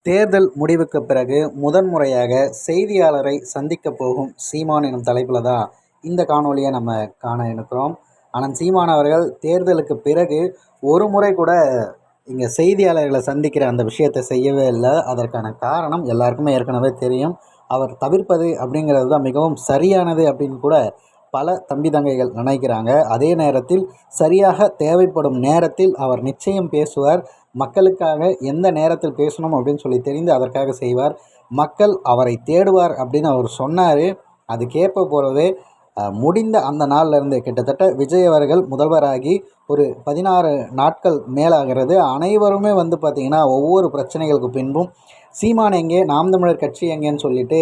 தேர்தல் முடிவுக்கு பிறகு முதன்முறையாக செய்தியாளரை சந்திக்க போகும் சீமான் எனும் தலைப்பில் தான் இந்த காணொலியை நம்ம காண இருக்கிறோம். ஆனால் சீமான் அவர்கள் தேர்தலுக்கு பிறகு ஒரு முறை கூட இங்கே செய்தியாளர்களை சந்திக்கிற அந்த விஷயத்தை செய்யவே இல்லை. அதற்கான காரணம் எல்லாருக்குமே ஏற்கனவே தெரியும். அவர் தவிர்ப்பது அப்படிங்கிறது தான் மிகவும் சரியானது அப்படின்னு கூட பல தம்பி தங்கைகள் நினைக்கிறாங்க. அதே நேரத்தில் சரியாக தேவைப்படும் நேரத்தில் அவர் நிச்சயம் பேசுவார். மக்களுக்காக எந்த நேரத்தில் பேசணும் அப்படின்னு சொல்லி தெரிந்து அதற்காக செய்வார். மக்கள் அவரை தேடுவார் அப்படின்னு அவர் சொன்னார். அது கேட்ப போகிறதே முடிந்த அந்த நாள்லேருந்து கிட்டத்தட்ட விஜய் அவர்கள் முதல்வராகி ஒரு 16 நாட்கள் மேலாகிறது. அனைவருமே பார்த்திங்கன்னா ஒவ்வொரு பிரச்சனைகளுக்கு பின்பும் சீமான் எங்கே, நாம் தமிழர் கட்சி எங்கேன்னு சொல்லிட்டு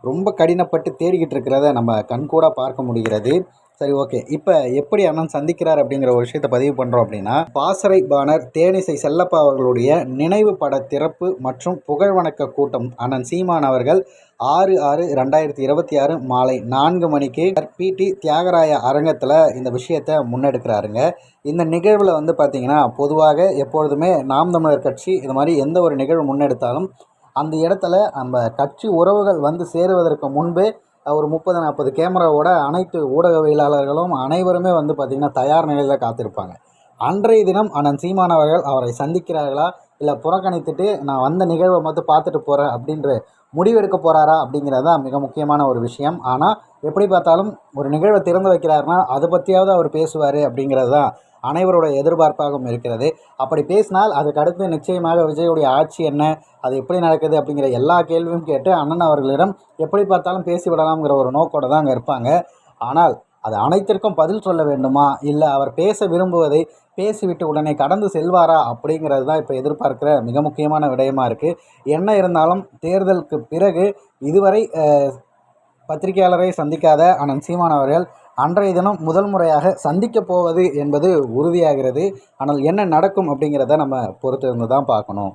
ரொம்ப கடினப்பட்டு தேடிக்கிட்டு இருக்கிறத நம்ம கண்கூட பார்க்க முடிகிறது. சரி, ஓகே. இப்போ எப்படி அண்ணன் சந்திக்கிறார் அப்படிங்கிற ஒரு விஷயத்தை பதிவு பண்ணுறோம் அப்படின்னா, பாசறை பாணர் தேனிசை செல்லப்பா அவர்களுடைய நினைவு பட திறப்பு மற்றும் புகழ் வணக்க கூட்டம் அண்ணன் சீமான் அவர்கள் 6/6/2026 மாலை 4 மணிக்கு பிடி தியாகராய அரங்கத்தில் இந்த விஷயத்தை முன்னெடுக்கிறாருங்க. இந்த நிகழ்வில் பார்த்திங்கன்னா பொதுவாக எப்பொழுதுமே நாம் தமிழர் கட்சி இது மாதிரி எந்த ஒரு நிகழ்வு முன்னெடுத்தாலும் அந்த இடத்துல நம்ம கட்சி உறவுகள் சேருவதற்கு முன்பே ஒரு 30-40 கேமராவோட அனைத்து ஊடகவியலாளர்களும் அனைவருமே பார்த்திங்கன்னா தயார் நிலையில் காத்திருப்பாங்க. அன்றைய தினம் அண்ணன் சீமான் அவர்கள் அவரை சந்திக்கிறார்களா, இல்லை புறக்கணித்துட்டு நான் வந்த நிகழ்வை மட்டும் பார்த்துட்டு போகிறேன் அப்படின்ற முடிவெடுக்க போகிறாரா அப்படிங்கிறது தான் மிக முக்கியமான ஒரு விஷயம். ஆனால் எப்படி பார்த்தாலும் ஒரு நிகழ்வை திறந்து வைக்கிறாருன்னா அதை பற்றியாவது அவர் பேசுவார் அப்படிங்கிறது தான் அனைவரோட எதிர்பார்ப்பாகவும் இருக்கிறது. அப்படி பேசினால் அதுக்கு அடுத்து நிச்சயமாக விஜயுடைய ஆட்சி என்ன, அது எப்படி நடக்குது அப்படிங்கிற எல்லா கேள்வியும் கேட்டு அண்ணன் அவர்களிடம் எப்படி பார்த்தாலும் பேசிவிடலாம்ங்கிற ஒரு நோக்கோடு தான் அங்கே இருப்பாங்க. ஆனால் அது அனைத்திற்கும் பதில் சொல்ல வேண்டுமா, இல்லை அவர் பேச விரும்புவதை பேசிவிட்டு உடனே கடந்து செல்வாரா அப்படிங்கிறது தான் இப்போ எதிர்பார்க்கிற மிக முக்கியமான விடயமாக இருக்குது. என்ன இருந்தாலும் தேர்தலுக்கு பிறகு இதுவரை பத்திரிகையாளரை சந்திக்காத அண்ணன் சீமான் அவர்கள் அன்றைய தினம் முதல் முறையாக சந்திக்கப் போவது என்பது உறுதியாகிறது. ஆனால் என்ன நடக்கும் அப்படிங்கிறத நம்ம பொறுத்து இருந்து தான் பார்க்கணும்.